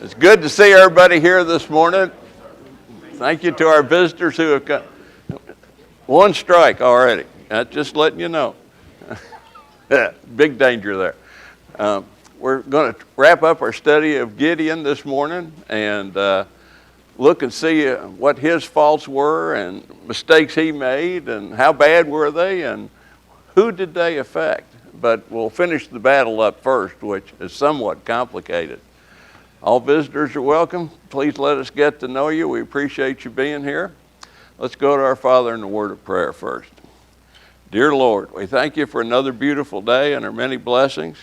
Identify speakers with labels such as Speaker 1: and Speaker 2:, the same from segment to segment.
Speaker 1: It's good to see everybody here this morning. Thank you to our visitors who have got one strike already. Just letting you know. Big danger there. We're going to wrap up our study of Gideon this morning and look and see what his faults were and mistakes he made and how bad were they and who did they affect. But we'll finish the battle up first, which is somewhat complicated. All visitors are welcome. Please let us get to know you. We appreciate you being here. Let's go to our Father in the word of prayer first. Dear Lord, we thank you for another beautiful day and our many blessings.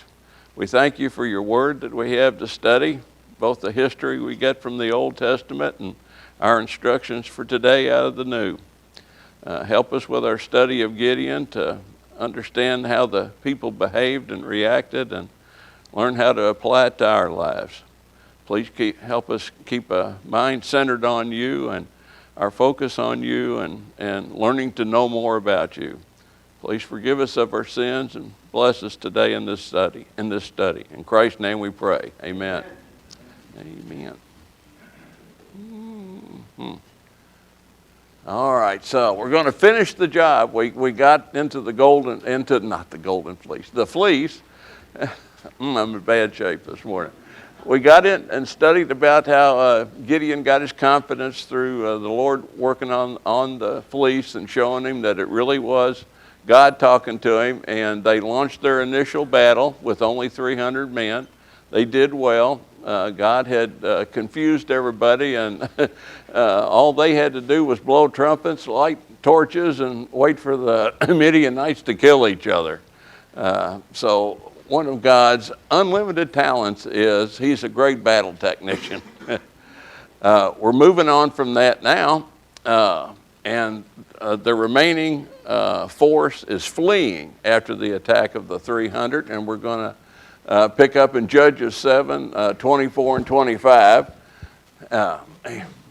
Speaker 1: We thank you for your word that we have to study, both the history we get from the Old Testament and our instructions for today out of the New. Help us with our study of Gideon to understand how the people behaved and reacted and learn how to apply it to our lives. Please help us keep a mind centered on you and our focus on you and learning to know more about you. Please forgive us of our sins and bless us today in this study. In Christ's name we pray. Amen. Amen. Mm-hmm. All right, so we're going to finish the job. We got into the fleece. I'm in bad shape this morning. We got in and studied about how Gideon got his confidence through the Lord working on the fleece and showing him that it really was God talking to him, and they launched their initial battle with only 300 men. They did well. God had confused everybody, and all they had to do was blow trumpets, light torches, and wait for the Midianites to kill each other. So one of God's unlimited talents is he's a great battle technician. We're moving on from that now, and the remaining force is fleeing after the attack of the 300, and we're going to pick up in Judges 7, 24 and 25. And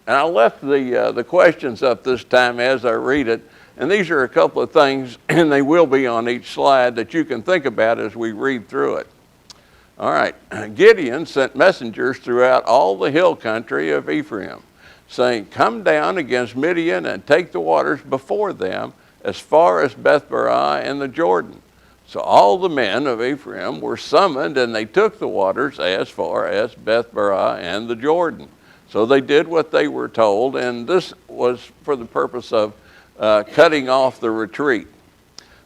Speaker 1: I left the questions up this time as I read it. And these are a couple of things, and they will be on each slide, that you can think about as we read through it. All right. Gideon sent messengers throughout all the hill country of Ephraim, saying, "Come down against Midian and take the waters before them as far as Beth-barah and the Jordan." So all the men of Ephraim were summoned, and they took the waters as far as Beth-barah and the Jordan. So they did what they were told, and this was for the purpose of cutting off the retreat.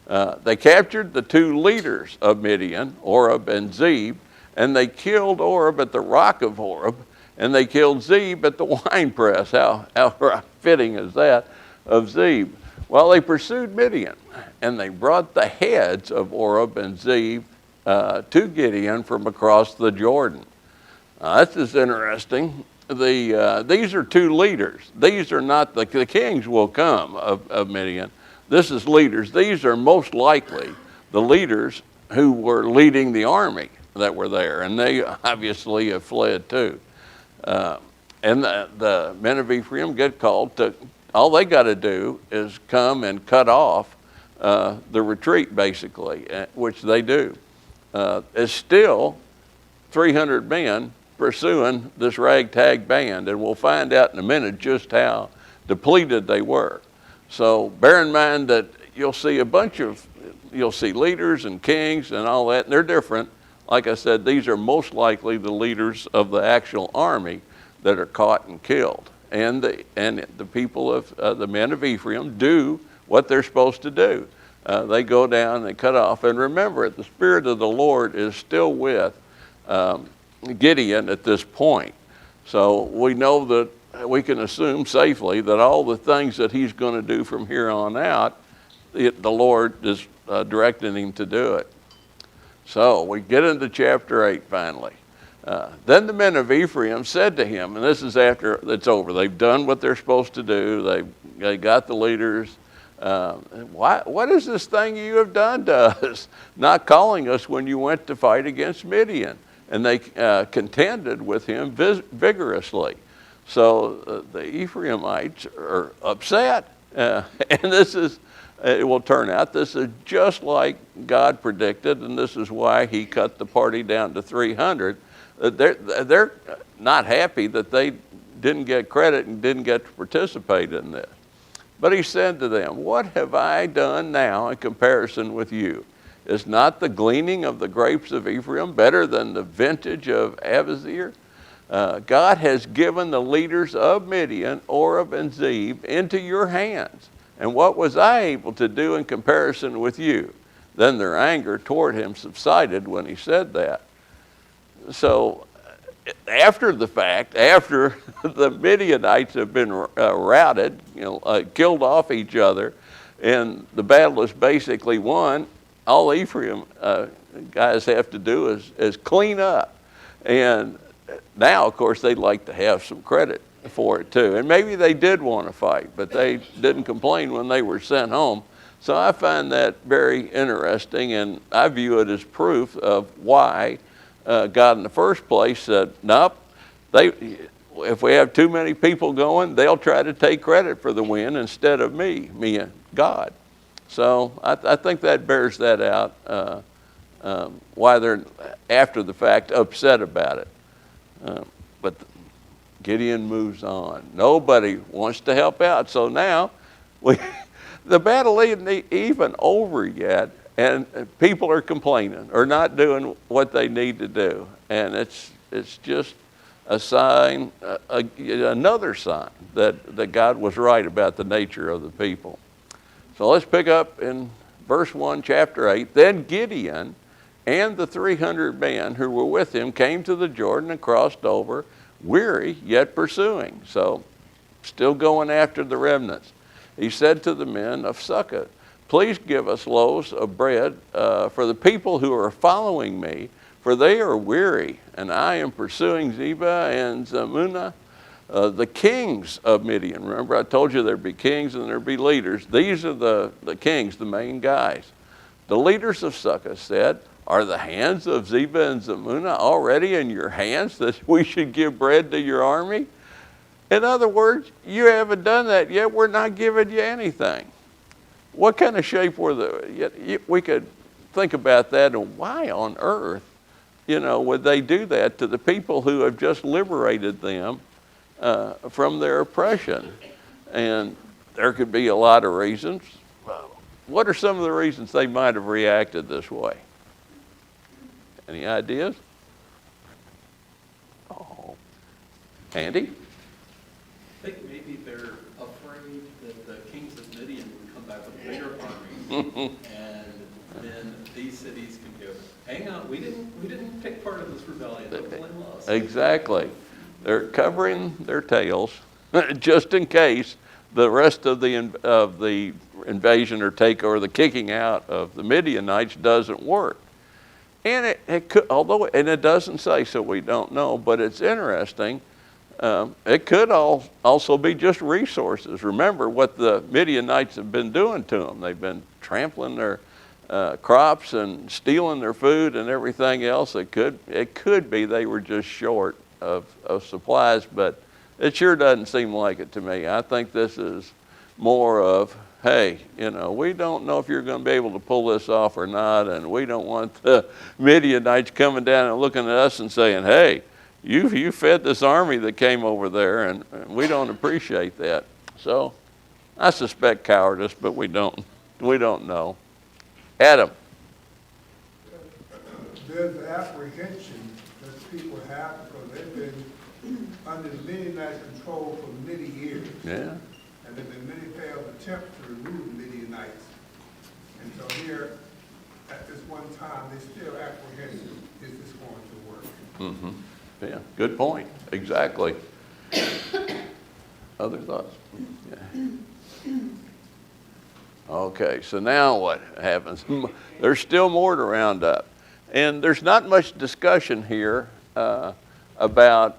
Speaker 1: They captured the two leaders of Midian, Oreb and Zeb, and they killed Oreb at the rock of Oreb, and they killed Zeb at the winepress. How fitting is that, of Zeb? Well, they pursued Midian, and they brought the heads of Oreb and Zeb to Gideon from across the Jordan. This is interesting. These are two leaders. These are not the kings will come of Midian. This is leaders. These are most likely the leaders who were leading the army that were there, and they obviously have fled too. And the men of Ephraim get called to, all they got to do is come and cut off the retreat, basically, which they do. It's still 300 men pursuing this ragtag band, and we'll find out in a minute just how depleted they were. So bear in mind that you'll see leaders and kings and all that, and they're different. Like I said, these are most likely the leaders of the actual army that are caught and killed. And the people of the men of Ephraim do what they're supposed to do. They go down and cut off. And remember, the Spirit of the Lord is still with Gideon at this point. So we know that we can assume safely that all the things that he's going to do from here on out, the Lord is directing him to do it. So we get into chapter 8 finally. Then the men of Ephraim said to him, and this is after it's over. They've done what they're supposed to do. They got the leaders. What is this thing you have done to us, not calling us when you went to fight against Midian? And they contended with him vigorously. So the Ephraimites are upset. And it will turn out, this is just like God predicted, and this is why he cut the party down to 300. They're not happy that they didn't get credit and didn't get to participate in this. But he said to them, "What have I done now in comparison with you? Is not the gleaning of the grapes of Ephraim better than the vintage of Abiezer? God has given the leaders of Midian, Oreb, and Zeb into your hands. And what was I able to do in comparison with you?" Then their anger toward him subsided when he said that. So after the fact, after the Midianites have been routed, killed off each other, and the battle is basically won, all Ephraim guys have to do is clean up. And now, of course, they'd like to have some credit for it too. And maybe they did want to fight, but they didn't complain when they were sent home. So I find that very interesting, and I view it as proof of why God in the first place said, nope, if we have too many people going, they'll try to take credit for the win instead of me and God. So I think that bears that out, why they're, after the fact, upset about it. But Gideon moves on. Nobody wants to help out. So now, the battle isn't even over yet, and people are complaining or not doing what they need to do. And it's just a sign, another sign that God was right about the nature of the people. So let's pick up in verse 1, chapter 8. Then Gideon and the 300 men who were with him came to the Jordan and crossed over, weary yet pursuing. So still going after the remnants. He said to the men of Succoth, "Please give us loaves of bread for the people who are following me, for they are weary, and I am pursuing Zebah and Zalmunna, the kings of Midian." Remember, I told you there'd be kings and there'd be leaders. These are the kings, the main guys. The leaders of Succoth said, "Are the hands of Zebah and Zalmunna already in your hands that we should give bread to your army?" In other words, you haven't done that yet. We're not giving you anything. What kind of shape were we could think about that, and why on earth, would they do that to the people who have just liberated them from their oppression? And there could be a lot of reasons. What are some of the reasons they might have reacted this way? Any ideas? Oh, Andy?
Speaker 2: I think maybe they're afraid that the kings of Midian would come back with a bigger army, and then these cities can go, "Hang on, we didn't take part in this rebellion. Don't blame us."
Speaker 1: Exactly. They're covering their tails just in case the rest of the invasion or takeover, the kicking out of the Midianites doesn't work. And it could, and it doesn't say, so we don't know, but it's interesting. It could also be just resources. Remember what the Midianites have been doing to them. They've been trampling their crops and stealing their food and everything else. It could be they were just short of supplies, but it sure doesn't seem like it to me. I think this is more of, hey, we don't know if you're going to be able to pull this off or not, and we don't want the Midianites coming down and looking at us and saying, hey, you fed this army that came over there, and we don't appreciate that. So I suspect cowardice, but we don't know. Adam.
Speaker 3: There's apprehension that people have because they've been under the Midianite control for many years.
Speaker 1: Yeah.
Speaker 3: And there have been many failed attempts to remove the Midianites. And so here, at this one time, they're still apprehensive. Is this going to work?
Speaker 1: Mm-hmm. Yeah, good point. Exactly. Other thoughts? Yeah. Okay, so now what happens? There's still more to round up. And there's not much discussion here about,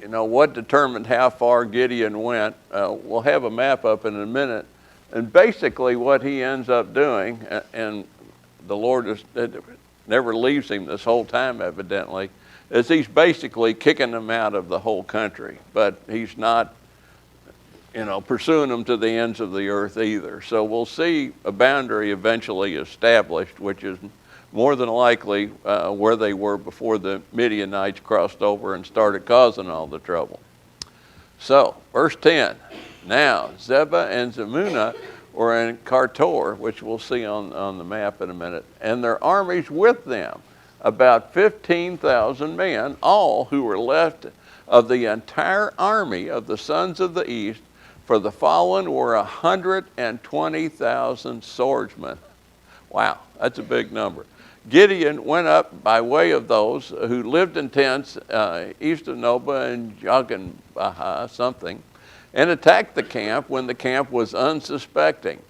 Speaker 1: what determined how far Gideon went. We'll have a map up in a minute. And basically what he ends up doing, and the Lord never leaves him this whole time evidently, is he's basically kicking them out of the whole country. But he's not, pursuing them to the ends of the earth either. So we'll see a boundary eventually established, which is more than likely where they were before the Midianites crossed over and started causing all the trouble. So, verse 10, now Zebah and Zalmunna were in Kartor, which we'll see on the map in a minute, and their armies with them, about 15,000 men, all who were left of the entire army of the sons of the east, for the fallen were 120,000 swordsmen. Wow, that's a big number. Gideon went up by way of those who lived in tents east of Nobah and Joggenbah something, and attacked the camp when the camp was unsuspecting.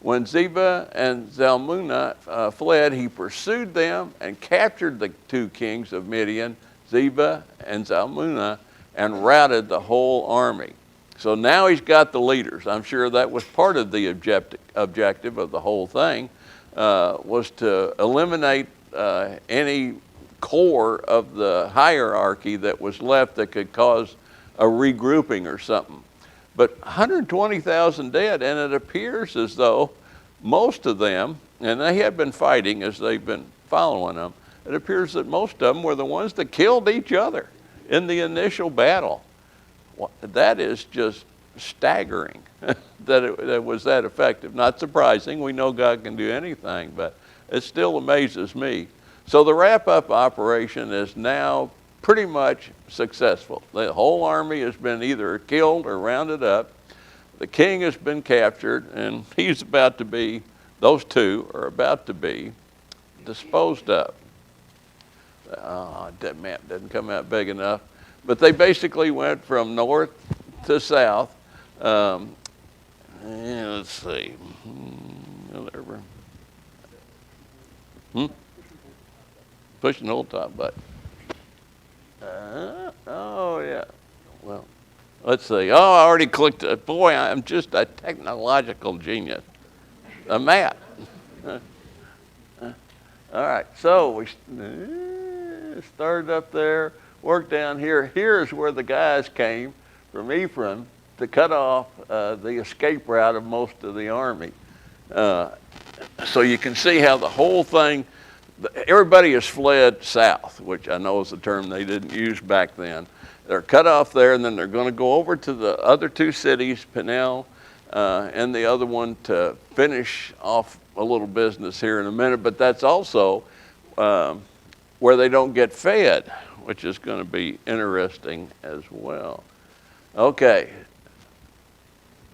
Speaker 1: When Zebah and Zalmunna fled, he pursued them and captured the two kings of Midian, Zebah and Zalmunna, and routed the whole army. So now he's got the leaders. I'm sure that was part of the objective of the whole thing, was to eliminate any core of the hierarchy that was left that could cause a regrouping or something. But 120,000 dead, and it appears as though most of them, and they had been fighting as they've been following them, it appears that most of them were the ones that killed each other in the initial battle. That is just staggering that it was that effective. Not surprising. We know God can do anything, but it still amazes me. So the wrap-up operation is now pretty much successful. The whole army has been either killed or rounded up. The king has been captured, and he's about to be, those two are about to be disposed of. That map doesn't come out big enough. But they basically went from north to south. Let's see. Whatever. Pushing the old top button. Oh, yeah. Well, let's see. Oh, I already clicked it. Boy, I'm just a technological genius. A map. All right, so we started up there, worked down here. Here's where the guys came from Ephraim to cut off the escape route of most of the army. So you can see how the whole thing, everybody has fled south, which I know is a term they didn't use back then. They're cut off there, and then they're going to go over to the other two cities, Peniel and the other one, to finish off a little business here in a minute. But that's also where they don't get fed, which is going to be interesting as well. Okay,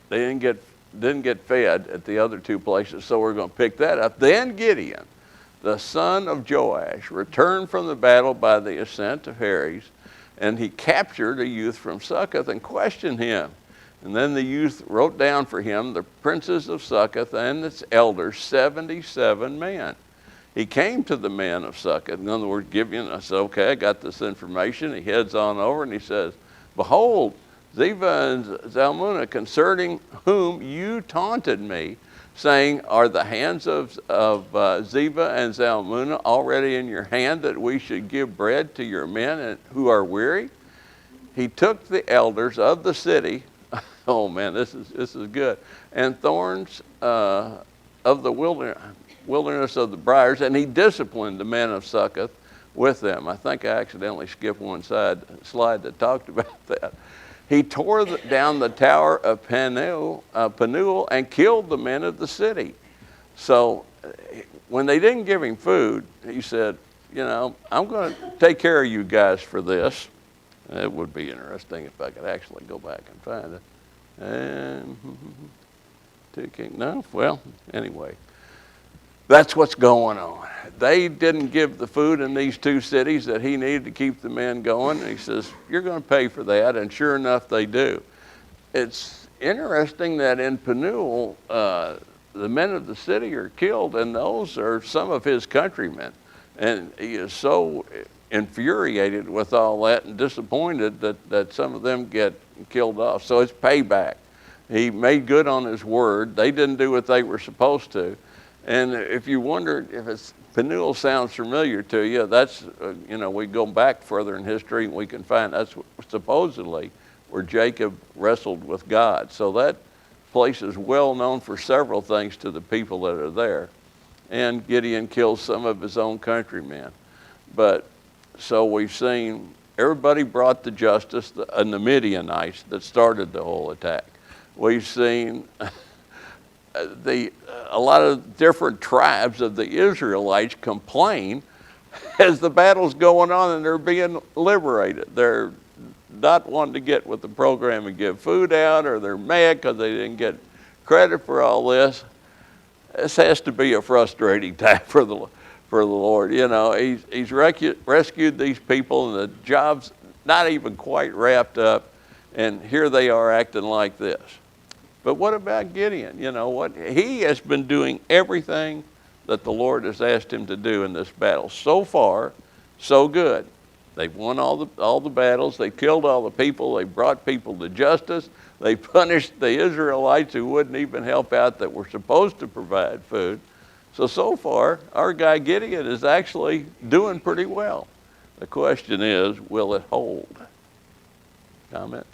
Speaker 1: they didn't get fed at the other two places, so we're going to pick that up. Then Gideon, the son of Joash, returned from the battle by the ascent of Heres, and he captured a youth from Succoth and questioned him. And then the youth wrote down for him the princes of Succoth and its elders, 77 men. He came to the men of Succoth. In other words, Gideon, I said, okay, I got this information. He heads on over and he says, behold, Zebah and Zalmunna, concerning whom you taunted me, saying, are the hands of Zebah and Zalmunna already in your hand, that we should give bread to your men who are weary? He took the elders of the city, oh man, this is good, and thorns of the wilderness of the briars, and he disciplined the men of Succoth with them. I think I accidentally skipped one slide that talked about that. He tore down the tower of Penuel and killed the men of the city. So when they didn't give him food, he said, you know, I'm going to take care of you guys for this. It would be interesting if I could actually go back and find it. And no, well, anyway, that's what's going on. They didn't give the food in these two cities that he needed to keep the men going. And he says, you're going to pay for that. And sure enough, they do. It's interesting that in Penuel, the men of the city are killed, and those are some of his countrymen. And he is so infuriated with all that and disappointed that some of them get killed off. So it's payback. He made good on his word. They didn't do what they were supposed to. And if you wondered if Penuel sounds familiar to you, that's, we go back further in history and we can find that's supposedly where Jacob wrestled with God. So that place is well known for several things to the people that are there. and Gideon kills some of his own countrymen. But so we've seen everybody brought the justice, and the Midianites that started the whole attack. We've seen a lot of different tribes of the Israelites complain as the battle's going on and they're being liberated. They're not wanting to get with the program and give food out, or they're mad because they didn't get credit for all this. This has to be a frustrating time for the Lord. You know, he's rescued these people, and the job's not even quite wrapped up, and here they are acting like this. But what about Gideon? You know what? He has been doing everything that the Lord has asked him to do in this battle. So far, so good. They've won all the battles. They killed all the people. They brought people to justice. They punished the Israelites who wouldn't even help out that were supposed to provide food. So far, our guy Gideon is actually doing pretty well. The question is, will it hold? Comments?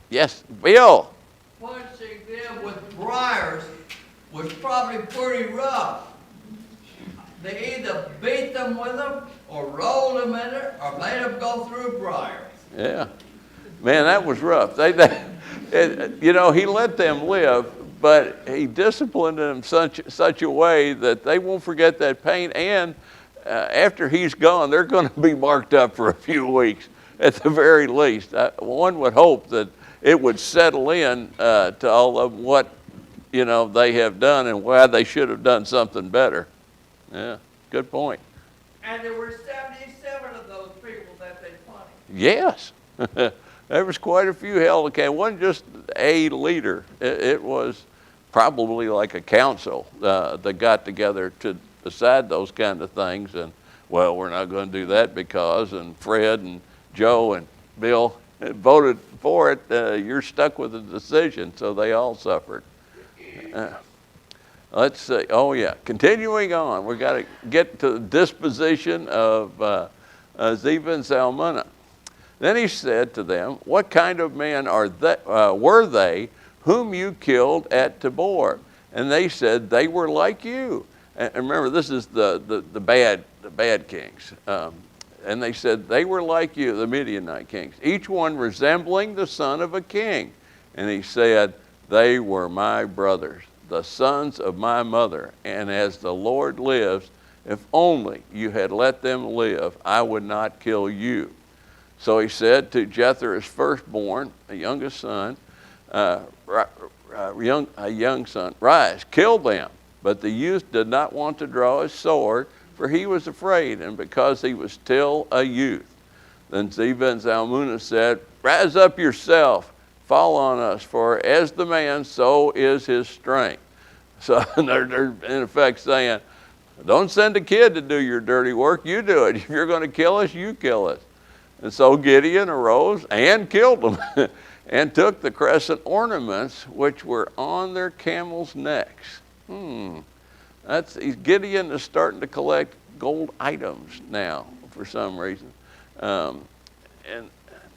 Speaker 1: Yes, Bill.
Speaker 4: Punching them with briars was probably pretty rough. They either beat them with them, or rolled them in it, or made them go through briars.
Speaker 1: Yeah. Man, that was rough. You know, he let them live, but he disciplined them such a way that they won't forget that pain. And after he's gone, they're going to be marked up for a few weeks at the very least. One would hope that it would settle in to all of what, you know, they have done and why they should have done something better. Yeah, good point.
Speaker 4: And there were 77 of those people that they punished.
Speaker 1: Yes. There was quite a few held account. It wasn't just a leader. It was probably like a council that got together to decide those kind of things. And, well, we're not going to do that because, and Fred and Joe and Bill voted for it. You're stuck with the decision, so they all suffered. Let's see. Oh, yeah. Continuing on, we've got to get to the disposition of Zebah and Zalmunna. Then he said to them, what kind of men were they whom you killed at Tabor? And they said, they were like you. And remember, this is the bad kings. And they said, they were like you, the Midianite kings, each one resembling the son of a king. And he said, they were my brothers, the sons of my mother. And as the Lord lives, if only you had let them live, I would not kill you. So he said to Jethro, his firstborn, a youngest son, a young son, rise, kill them. But the youth did not want to draw his sword, for he was afraid, and because he was still a youth. Then Zebah and Zalmunna said, rise up yourself, fall on us, for as the man, so is his strength. So they're in effect saying, don't send a kid to do your dirty work, you do it. If you're going to kill us, you kill us. And so Gideon arose and killed them and took the crescent ornaments which were on their camels' necks. Gideon is starting to collect gold items now for some reason. And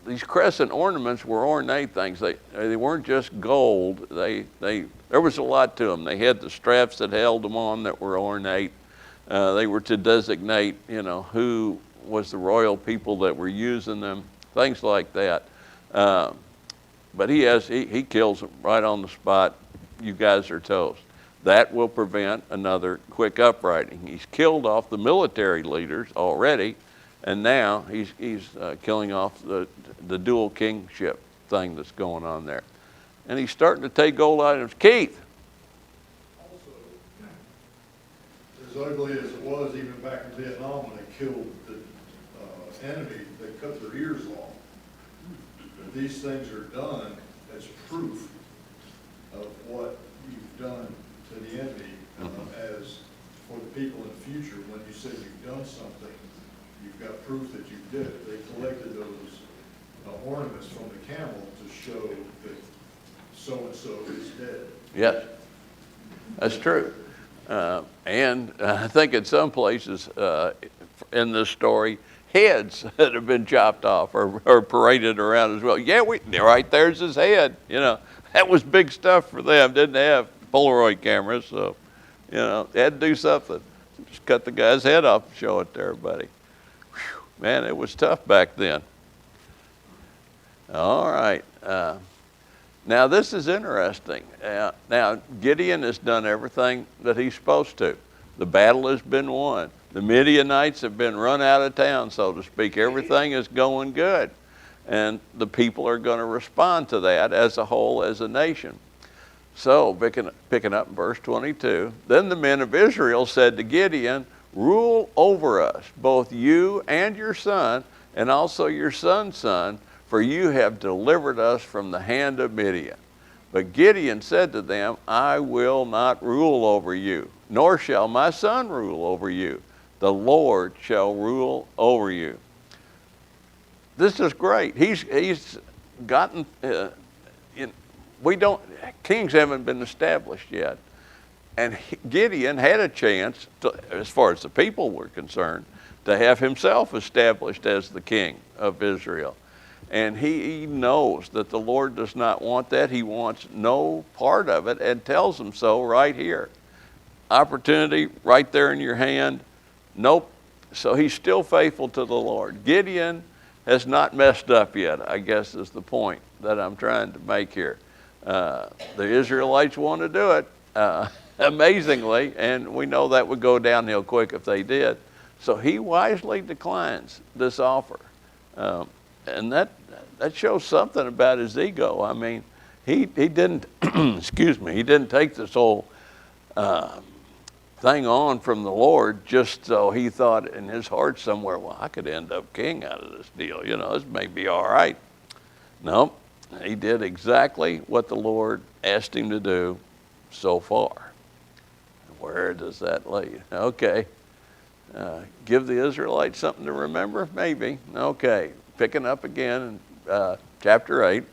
Speaker 1: these crescent ornaments were ornate things. They weren't just gold. There was a lot to them. They had the straps that held them on that were ornate. They were to designate, you know, who was the royal people that were using them, things like that. But he kills them right on the spot. You guys are toast. That will prevent another quick uprising. He's killed off the military leaders already, and now he's killing off the dual kingship thing that's going on there. And he's starting to take gold items. Keith.
Speaker 5: Also, as ugly as it was even back in Vietnam when they killed the enemy, they cut their ears off. But these things are done as proof of what you've done to the enemy, as for the people in the future, when you say you've done something, you've got proof that you did it. They collected those ornaments from the camel to show that so-and-so is dead.
Speaker 1: Yes, that's true. And I think in some places in this story, heads that have been chopped off or paraded around as well. Yeah, right there's his head. You know, that was big stuff for them. Didn't have Polaroid cameras, so, you know, they had to do something. Just cut the guy's head off and show it to everybody. Whew, man, it was tough back then. All right. Now, this is interesting. Now, Gideon has done everything that he's supposed to. The battle has been won. The Midianites have been run out of town, so to speak. Everything is going good. And the people are going to respond to that as a whole, as a nation. So, picking up in verse 22, then the men of Israel said to Gideon, rule over us, both you and your son, and also your son's son, for you have delivered us from the hand of Midian. But Gideon said to them, I will not rule over you, nor shall my son rule over you. The Lord shall rule over you. This is great. He's gotten, kings haven't been established yet. And Gideon had a chance, as far as the people were concerned, to have himself established as the king of Israel. And he knows that the Lord does not want that. He wants no part of it and tells them so right here. Opportunity right there in your hand. Nope. So he's still faithful to the Lord. Gideon has not messed up yet, I guess is the point that I'm trying to make here. The Israelites want to do it amazingly, and we know that would go downhill quick if they did. So he wisely declines this offer. And that shows something about his ego. I mean, he didn't, excuse me, he didn't take this whole thing on from the Lord just so he thought in his heart somewhere, well, I could end up king out of this deal. You know, this may be all right. No, he did exactly what the Lord asked him to do so far. Where does that lead? Okay. Give the Israelites something to remember? Maybe. Okay. Picking up again in chapter 8.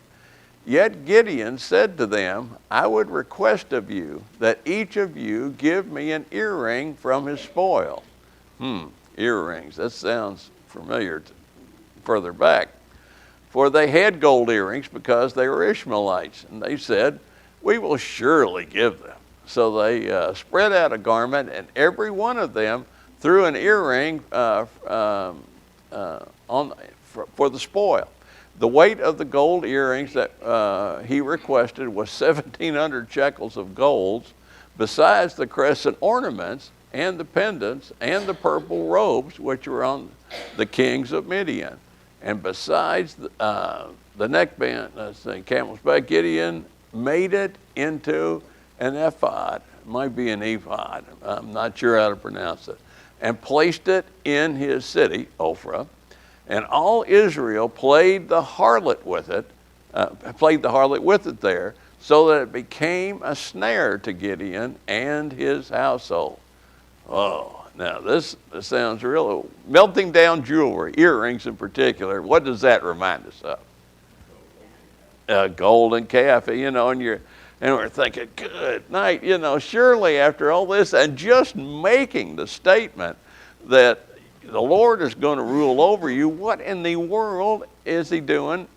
Speaker 1: Yet Gideon said to them, I would request of you that each of you give me an earring from his spoil. Earrings. That sounds familiar further back. For they had gold earrings because they were Ishmaelites. And they said, we will surely give them. So they spread out a garment, and every one of them threw an earring for the spoil. The weight of the gold earrings that he requested was 1,700 shekels of gold, besides the crescent ornaments and the pendants and the purple robes which were on the kings of Midian. And besides the neckband, camel's back, Gideon made it into an ephod. It might be an ephod. I'm not sure how to pronounce it. And placed it in his city, Ophrah. And all Israel played the harlot with it there, so that it became a snare to Gideon and his household. Oh, now this sounds real. Melting down jewelry, earrings in particular. What does that remind us of? A golden calf, you know, and we're thinking, good night, you know, surely after all this, and just making the statement that the Lord is going to rule over you, what in the world is he doing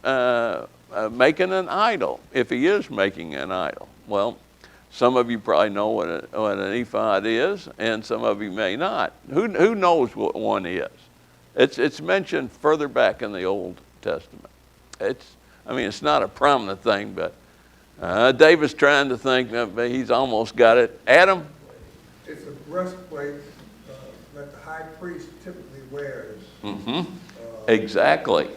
Speaker 1: making an idol, if he is making an idol? Well, some of you probably know what an ephod is, and some of you may not. Who knows what one is? It's mentioned further back in the Old Testament. It's not a prominent thing, but David's trying to think, he's almost got it. Adam?
Speaker 3: It's a breastplate that the high priest typically wears.
Speaker 1: Exactly.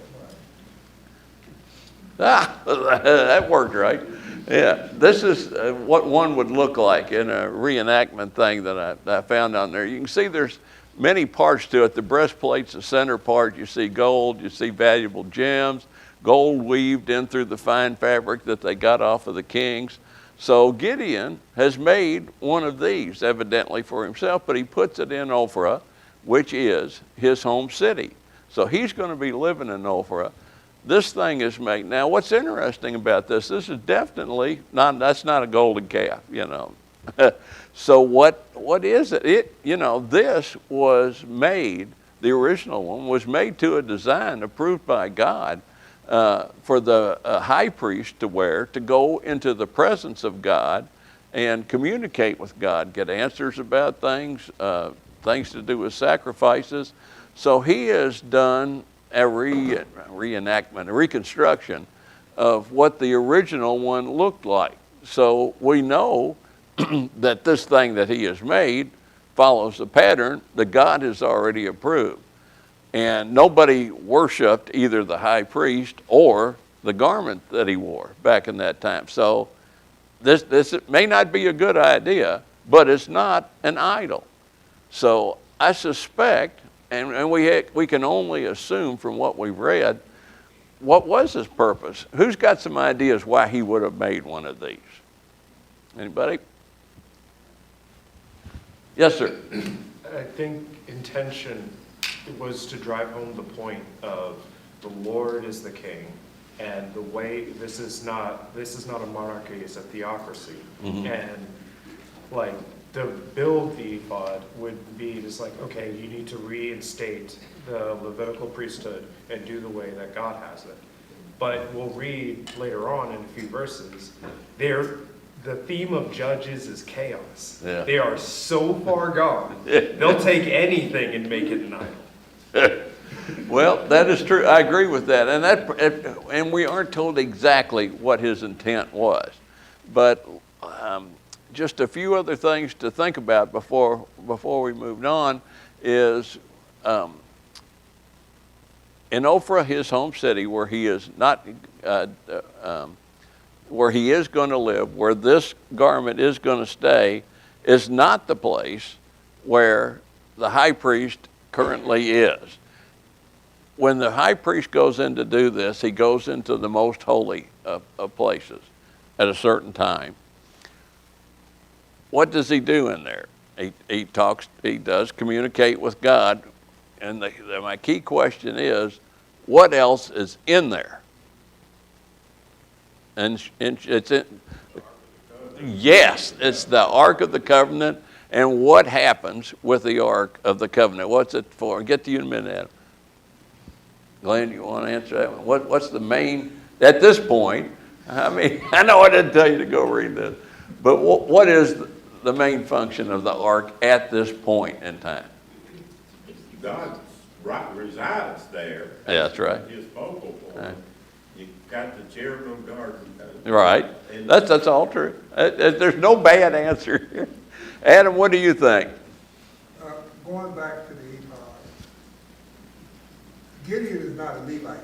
Speaker 1: That worked right. Yeah, this is what one would look like in a reenactment thing that I found on there. You can see there's many parts to it. The breastplate's the center part. You see gold, you see valuable gems, gold weaved in through the fine fabric that they got off of the kings. So Gideon has made one of these, evidently for himself, but he puts it in Ophrah, which is his home city. So he's going to be living in Ophrah. This thing is made. Now, what's interesting about this is definitely that's not a golden calf, you know. So what is it? This was made, the original one was made to a design approved by God for the high priest to wear, to go into the presence of God and communicate with God, get answers about things, things to do with sacrifices. So he has done a reenactment, a reconstruction of what the original one looked like. So we know that this thing that he has made follows the pattern that God has already approved. And nobody worshiped either the high priest or the garment that he wore back in that time. So this may not be a good idea, but it's not an idol. So I suspect, and we can only assume from what we've read, what was his purpose? Who's got some ideas why he would have made one of these? Anybody? Yes, sir.
Speaker 6: I think intention was to drive home the point of the Lord is the king, and the way this is not a monarchy, it's a theocracy. And like to build the ephod would be just like, okay, you need to reinstate the Levitical priesthood and do the way that God has it. But we'll read later on in a few verses, the theme of Judges is chaos.
Speaker 1: Yeah.
Speaker 6: They are so far gone, they'll take anything and make it an idol.
Speaker 1: Well, that is true. I agree with that. And we aren't told exactly what his intent was. But just a few other things to think about before we moved on is in Ophrah, his home city, where he is not, where he is going to live, where this garment is going to stay, is not the place where the high priest currently is. When the high priest goes in to do this, he goes into the most holy of places at a certain time. What does he do in there? He does communicate with God. And my key question is, what else is in there? And it's yes, it's the Ark of the Covenant. And what happens with the Ark of the Covenant? What's it for? I'll get to you in a minute, Adam. Glenn, you want to answer that one? What's the main, at this point, I mean, I know I didn't tell you to go read this, but what is the main function of the Ark at this point in time?
Speaker 7: God resides there.
Speaker 1: Yeah, that's right.
Speaker 7: His focal point. You got the cherubim guard.
Speaker 1: Right. That's all true. There's no bad answer here. Adam, what do you think?
Speaker 3: Going back to the Gideon is not a Levite.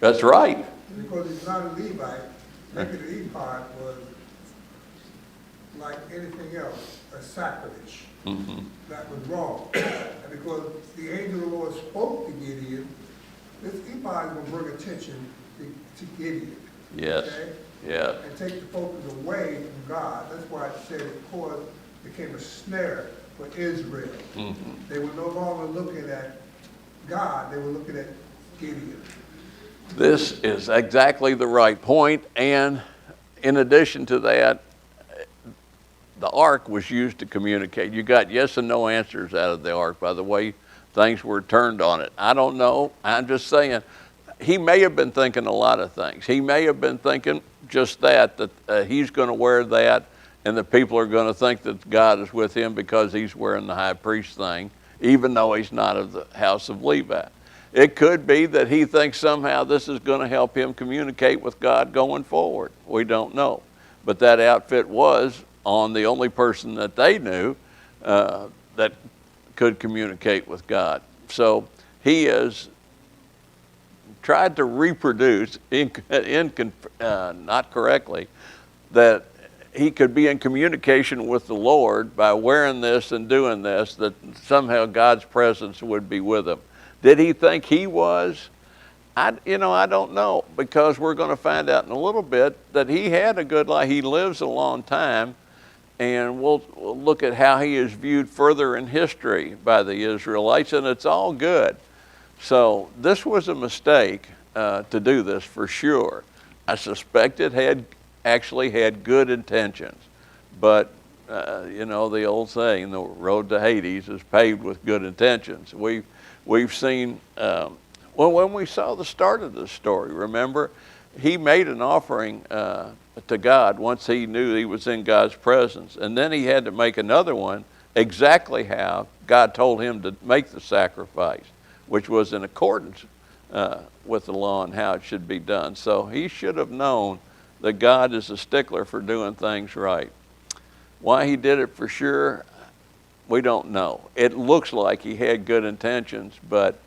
Speaker 1: That's right.
Speaker 3: Because he's not a Levite, making the ephod was like anything else, a sacrilege. That was wrong. And because the angel of the Lord spoke to Gideon, this ephod is going to bring attention to Gideon.
Speaker 1: Yes.
Speaker 3: Okay?
Speaker 1: Yeah.
Speaker 3: And take the focus away from God. That's why it said it became a snare for Israel. They were no longer looking at God, they were looking at Gideon.
Speaker 1: This is exactly the right point. And in addition to that, the Ark was used to communicate. You got yes and no answers out of the Ark by the way things were turned on it. I don't know. I'm just saying, he may have been thinking a lot of things. He may have been thinking just that he's going to wear that and the people are going to think that God is with him because he's wearing the high priest thing, even though he's not of the house of Levi. It could be that he thinks somehow this is going to help him communicate with God going forward. We don't know. But that outfit was on the only person that they knew that could communicate with God. So he has tried to reproduce, not correctly, that he could be in communication with the Lord by wearing this and doing this, that somehow God's presence would be with him. Did he think he was? I don't know, because we're going to find out in a little bit that he had a good life. He lives a long time, and we'll look at how he is viewed further in history by the Israelites, and it's all good. So this was a mistake to do this for sure. I suspect it actually had good intentions, but the old saying, the road to Hades is paved with good intentions. We've seen, when we saw the start of this story, remember, he made an offering to God once he knew he was in God's presence. And then he had to make another one exactly how God told him to make the sacrifice, which was in accordance with the law and how it should be done. So he should have known that God is a stickler for doing things right. Why he did it for sure, we don't know. It looks like he had good intentions, but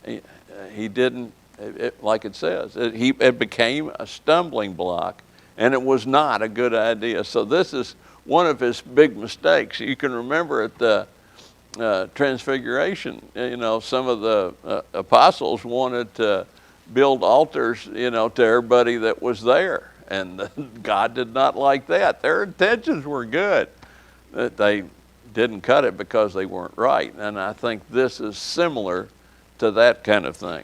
Speaker 1: he didn't, like it says. It became a stumbling block, and it was not a good idea. So this is one of his big mistakes. You can remember at the Transfiguration, some of the apostles wanted to build altars, to everybody that was there. And God did not like that. Their intentions were good. They didn't cut it because they weren't right. And I think this is similar to that kind of thing.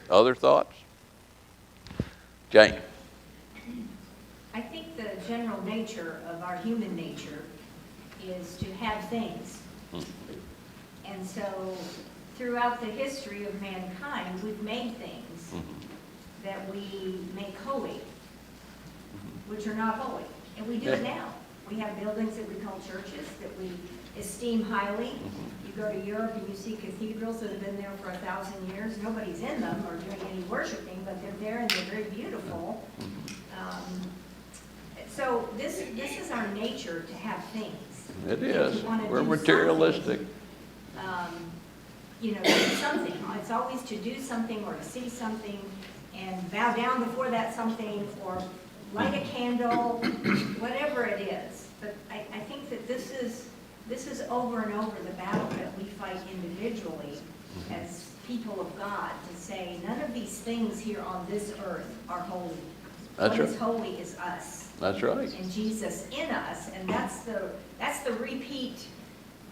Speaker 1: Other thoughts? Jane?
Speaker 8: I think the general nature of our human nature is to have things. And so throughout the history of mankind, we've made things that we make holy, which are not holy. And we do it now. We have buildings that we call churches that we esteem highly. You go to Europe and you see cathedrals that have been there for 1,000 years. Nobody's in them or doing any worshiping, but they're there and they're very beautiful. So this is our nature to have things.
Speaker 1: It is.
Speaker 8: We wanna
Speaker 1: We're
Speaker 8: do
Speaker 1: materialistic.
Speaker 8: Do something. It's always to do something or to see something and bow down before that something or light a candle, whatever it is. But I think that this is over and over the battle that we fight individually as people of God to say none of these things here on this earth are holy.
Speaker 1: That's
Speaker 8: What is
Speaker 1: right.
Speaker 8: holy is us.
Speaker 1: That's right.
Speaker 8: And Jesus in us, and that's the repeat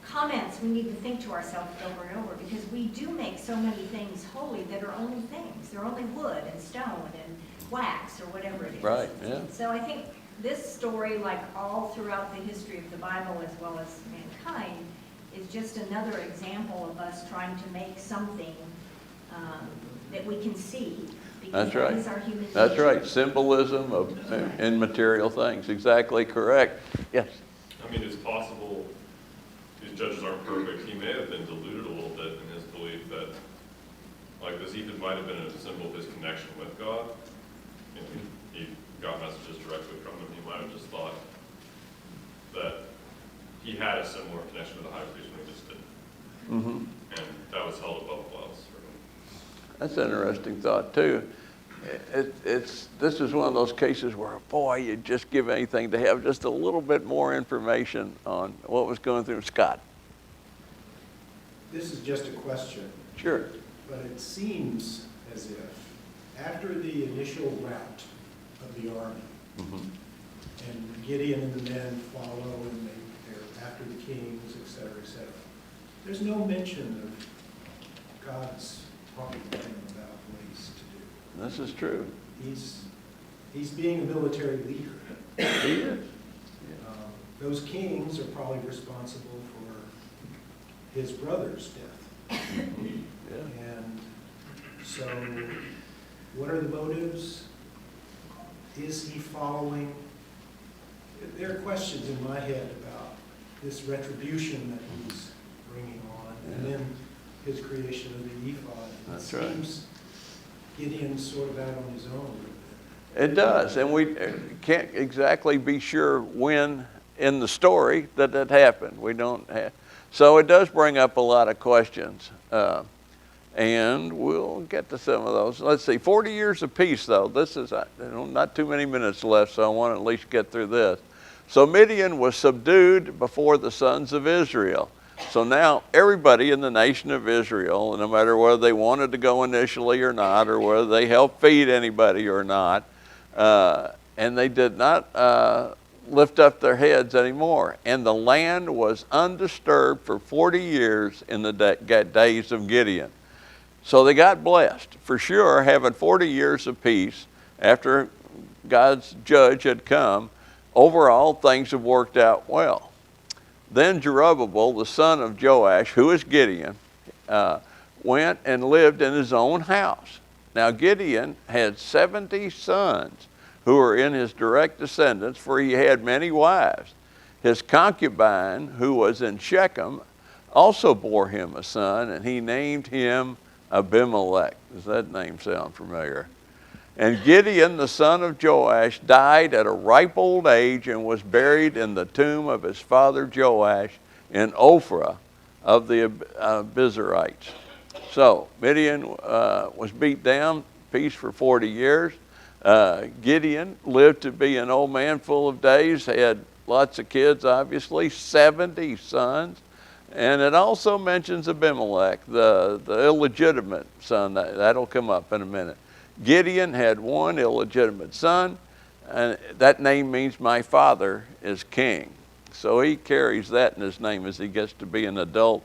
Speaker 8: comments we need to think to ourselves over and over, because we do make so many things holy that are only things. They're only wood and stone and wax or whatever it is.
Speaker 1: Right, yeah.
Speaker 8: So I think this story, like all throughout the history of the Bible as well as mankind, is just another example of us trying to make something that we can see.
Speaker 1: That's right.
Speaker 8: Because that is our human
Speaker 1: That's
Speaker 8: nature.
Speaker 1: right. Symbolism of immaterial things. Exactly correct. Yes.
Speaker 9: I mean, it's possible these judges aren't perfect. He may have been deluded a little bit in his belief that, like, this even might have been a symbol of his connection with God. You know, he got messages directly from him. He might have just thought that he had a similar connection to the high priest when he just didn't.
Speaker 1: Mm-hmm.
Speaker 9: And that was held above all else for him.
Speaker 1: That's an interesting thought, too. This is one of those cases where, boy, you'd just give anything to have just a little bit more information on what was going through Scott.
Speaker 10: This is just a question,
Speaker 1: Sure.
Speaker 10: but it seems as if after the initial rout of the army, and Gideon and the men follow and they're after the kings, et cetera, there's no mention of God's talking to him about what he's to do.
Speaker 1: This is true.
Speaker 10: He's being a military leader.
Speaker 1: He is.
Speaker 10: Those kings are probably responsible for his brother's death.
Speaker 1: Yeah.
Speaker 10: And so, what are the motives? Is he following? There are questions in my head about this retribution that he's bringing on, and then his creation of the ephod.
Speaker 1: That's
Speaker 10: It
Speaker 1: right.
Speaker 10: seems Gideon's sort of out on his own a little bit.
Speaker 1: It does, and we can't exactly be sure when in the story that happened. We don't have, so it does bring up a lot of questions, and we'll get to some of those. Let's see, 40 years of peace, though. This is not too many minutes left, so I want to at least get through this. So Midian was subdued before the sons of Israel. So now everybody in the nation of Israel, no matter whether they wanted to go initially or not, or whether they helped feed anybody or not, and they did not lift up their heads anymore. And the land was undisturbed for 40 years in the days of Gideon. So they got blessed, for sure, having 40 years of peace after God's judge had come. Overall, things have worked out well. Then Jerubbabel, the son of Joash, who is Gideon, went and lived in his own house. Now Gideon had 70 sons who were in his direct descendants, for he had many wives. His concubine, who was in Shechem, also bore him a son, and he named him Abimelech. Does that name sound familiar? And Gideon, the son of Joash, died at a ripe old age and was buried in the tomb of his father Joash in Ophrah of the Abiezrites. So Midian was beat down, peace for 40 years. Gideon lived to be an old man full of days, had lots of kids, obviously, 70 sons. And it also mentions Abimelech, the illegitimate son. That'll come up in a minute. Gideon had one illegitimate son, and that name means my father is king. So he carries that in his name as he gets to be an adult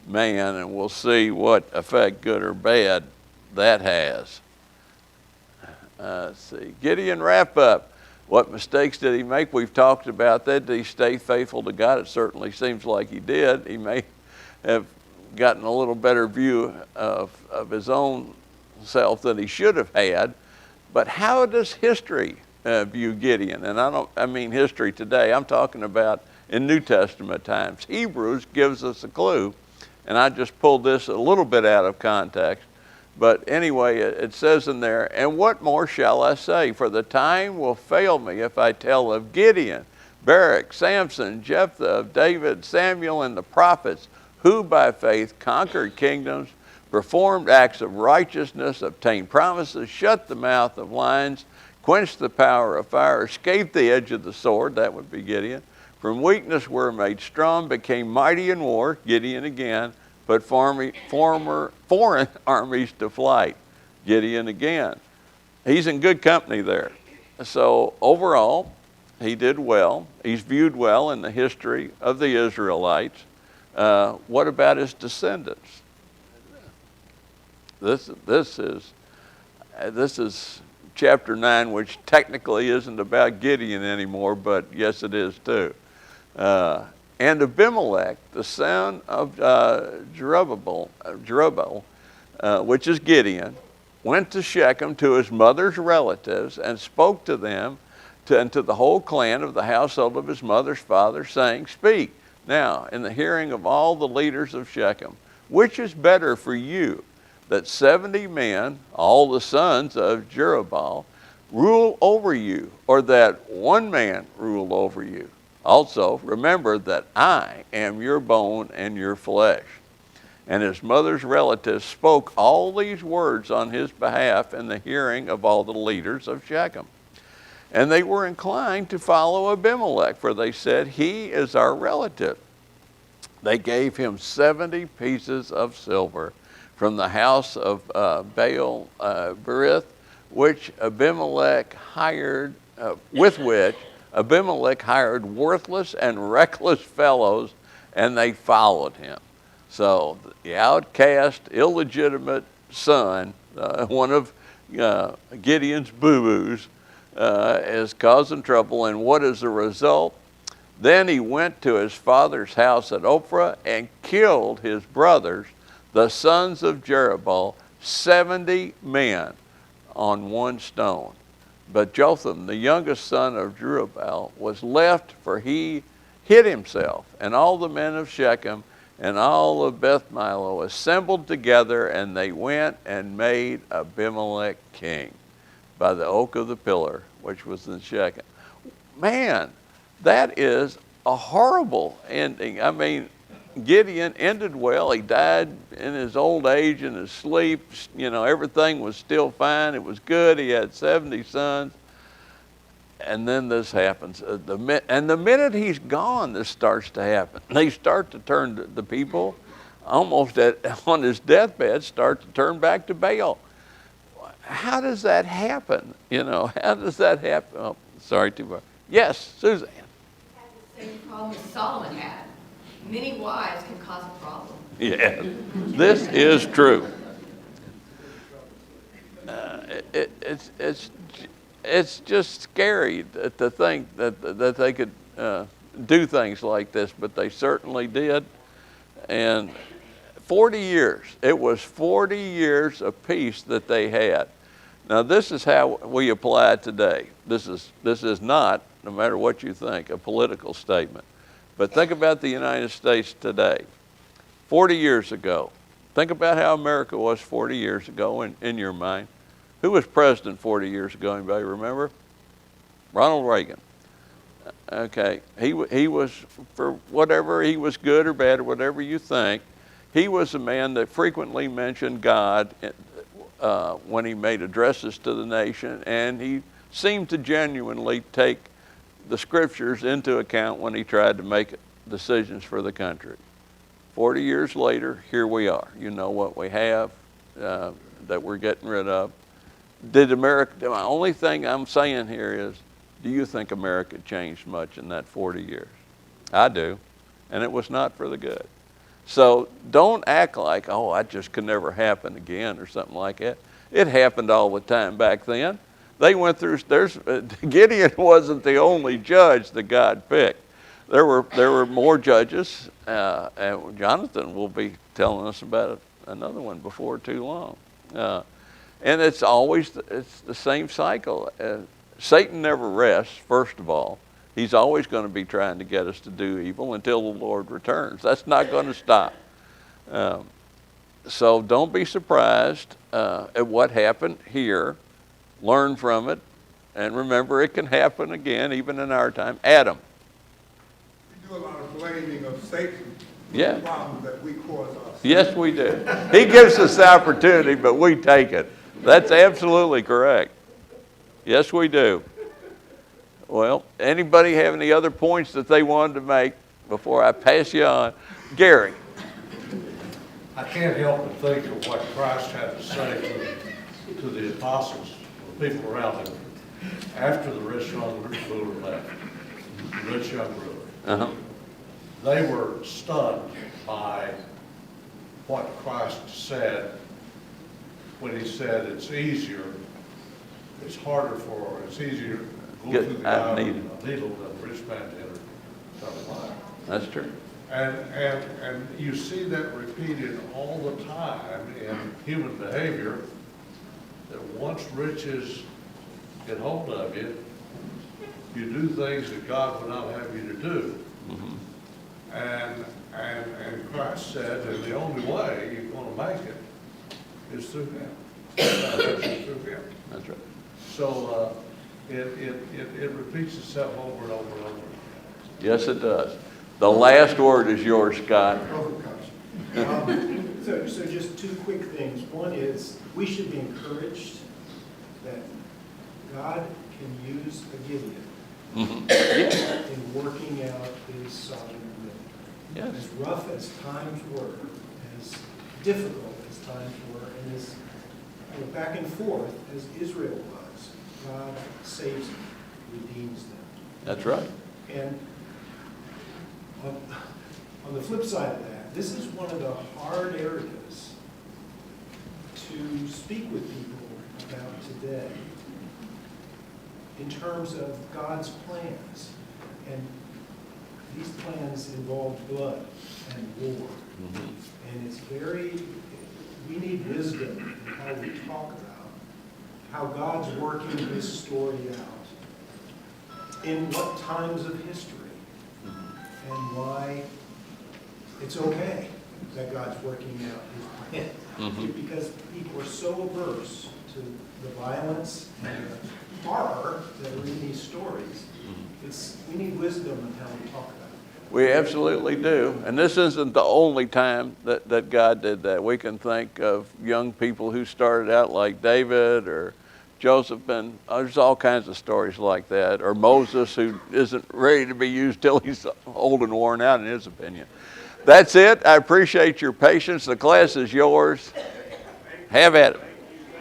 Speaker 1: man, and we'll see what effect, good or bad, that has. Let's see. Gideon wrap up. What mistakes did he make? We've talked about that. Did he stay faithful to God? It certainly seems like he did. He may have gotten a little better view of his own self than he should have had. But how does history view Gideon? And I mean history today. I'm talking about in New Testament times. Hebrews gives us a clue, and I just pulled this a little bit out of context. But anyway, it says in there, and what more shall I say? For the time will fail me if I tell of Gideon, Barak, Samson, Jephthah, of David, Samuel, and the prophets, who by faith conquered kingdoms, performed acts of righteousness, obtained promises, shut the mouth of lions, quenched the power of fire, escaped the edge of the sword, that would be Gideon, from weakness were made strong, became mighty in war, Gideon again, put foreign armies to flight, Gideon again. He's in good company there. So overall, he did well. He's viewed well in the history of the Israelites. What about his descendants? This is chapter 9, which technically isn't about Gideon anymore, but yes, it is too. And Abimelech, the son of Jerubbaal, which is Gideon, went to Shechem to his mother's relatives and spoke to them and to the whole clan of the household of his mother's father, saying, speak now in the hearing of all the leaders of Shechem, which is better for you, that 70 men, all the sons of Jerubbaal, rule over you, or that one man rule over you? Also, remember that I am your bone and your flesh. And his mother's relatives spoke all these words on his behalf in the hearing of all the leaders of Shechem. And they were inclined to follow Abimelech, for they said, he is our relative. They gave him 70 pieces of silver from the house of Baal Berith, which Abimelech hired, with which Abimelech hired worthless and reckless fellows, and they followed him. So the outcast, illegitimate son, one of Gideon's boo-boos, is causing trouble. And what is the result? Then he went to his father's house at Ophrah and killed his brothers, the sons of Jerubbaal, 70 men on one stone. But Jotham, the youngest son of Jerubbaal, was left, for he hid himself. And all the men of Shechem and all of Beth Milo assembled together, and they went and made Abimelech king by the oak of the pillar, which was in Shechem. Man, that is a horrible ending. I mean, Gideon ended well. He died in his old age, in his sleep. You know, everything was still fine. It was good. He had 70 sons. And then this happens. And the minute he's gone, this starts to happen. They start to turn, the people, almost on his deathbed, start to turn back to Baal. How does that happen? You know, how does that happen? Oh, sorry, too far. Yes, Suzanne.
Speaker 11: The same problem Solomon had. Many wives can cause a problem.
Speaker 1: Yeah, this is true. It's just scary to think that they could do things like this, but they certainly did. And 40 years. It was 40 years of peace that they had. Now, this is how we apply it today. This is not, no matter what you think, a political statement. But think about the United States today. 40 years ago. Think about how America was 40 years ago in your mind. Who was president 40 years ago? Anybody remember? Ronald Reagan. Okay, he was, for whatever, he was good or bad or whatever you think, he was a man that frequently mentioned God when he made addresses to the nation, and he seemed to genuinely take the scriptures into account when he tried to make decisions for the country. 40 years later, here we are. You know what we have that we're getting rid of. Did America, the only thing I'm saying here is, do you think America changed much in that 40 years? I do, and it was not for the good. So don't act like, oh, that just could never happen again or something like that. It happened all the time back then. They went through, Gideon wasn't the only judge that God picked. There were more judges, and Jonathan will be telling us about another one before too long. And it's the same cycle. Satan never rests, first of all. He's always going to be trying to get us to do evil until the Lord returns. That's not going to stop. So don't be surprised at what happened here. Learn from it. And remember, it can happen again, even in our time. Adam.
Speaker 3: We do a lot of blaming of Satan for
Speaker 1: Yeah.
Speaker 3: the problems that we cause ourselves.
Speaker 1: Yes, we do. He gives us the opportunity, but we take it. That's absolutely correct. Yes, we do. Well, anybody have any other points that they wanted to make before I pass you on? Gary.
Speaker 5: I can't help but think of what Christ had to say to the apostles, the people around him, after the rich young ruler left, the rich young ruler.
Speaker 1: Uh-huh.
Speaker 5: They were stunned by what Christ said when he said it's easier, it's easier to go
Speaker 1: Good,
Speaker 5: through the
Speaker 1: I
Speaker 5: eye of a
Speaker 1: need
Speaker 5: needle than a rich man to enter eternal life.
Speaker 1: That's true.
Speaker 5: And you see that repeated all the time in human behavior, that once riches get hold of you, you do things that God would not have you to do.
Speaker 1: Mm-hmm.
Speaker 5: And Christ said that the only way you're going to make it is through Him. Through Him.
Speaker 1: That's right.
Speaker 5: So it repeats itself over and over and over.
Speaker 1: Yes, it does. The last word is yours, Scott.
Speaker 10: So just two quick things. One is, we should be encouraged that God can use a Gideon
Speaker 1: Mm-hmm.
Speaker 10: in working out his sovereign will.
Speaker 1: Yes.
Speaker 10: As rough as times were, as difficult as times were, and as back and forth as Israel was, God saves them, redeems them.
Speaker 1: That's right.
Speaker 10: And on the flip side of that, this is one of the hard areas to speak with people about today in terms of God's plans. And these plans involve blood and war.
Speaker 1: Mm-hmm.
Speaker 10: And it's we need wisdom in how we talk about how God's working this story out, in what times of history, and why it's okay that God's working out his plan.
Speaker 1: Mm-hmm.
Speaker 10: Because people are so averse to the violence and the horror that are in these stories. We need wisdom in how we talk about it.
Speaker 1: We absolutely do. And this isn't the only time that God did that. We can think of young people who started out like David or Joseph, and there's all kinds of stories like that. Or Moses, who isn't ready to be used till he's old and worn out, in his opinion. That's it. I appreciate your patience. The class is yours. Have at it.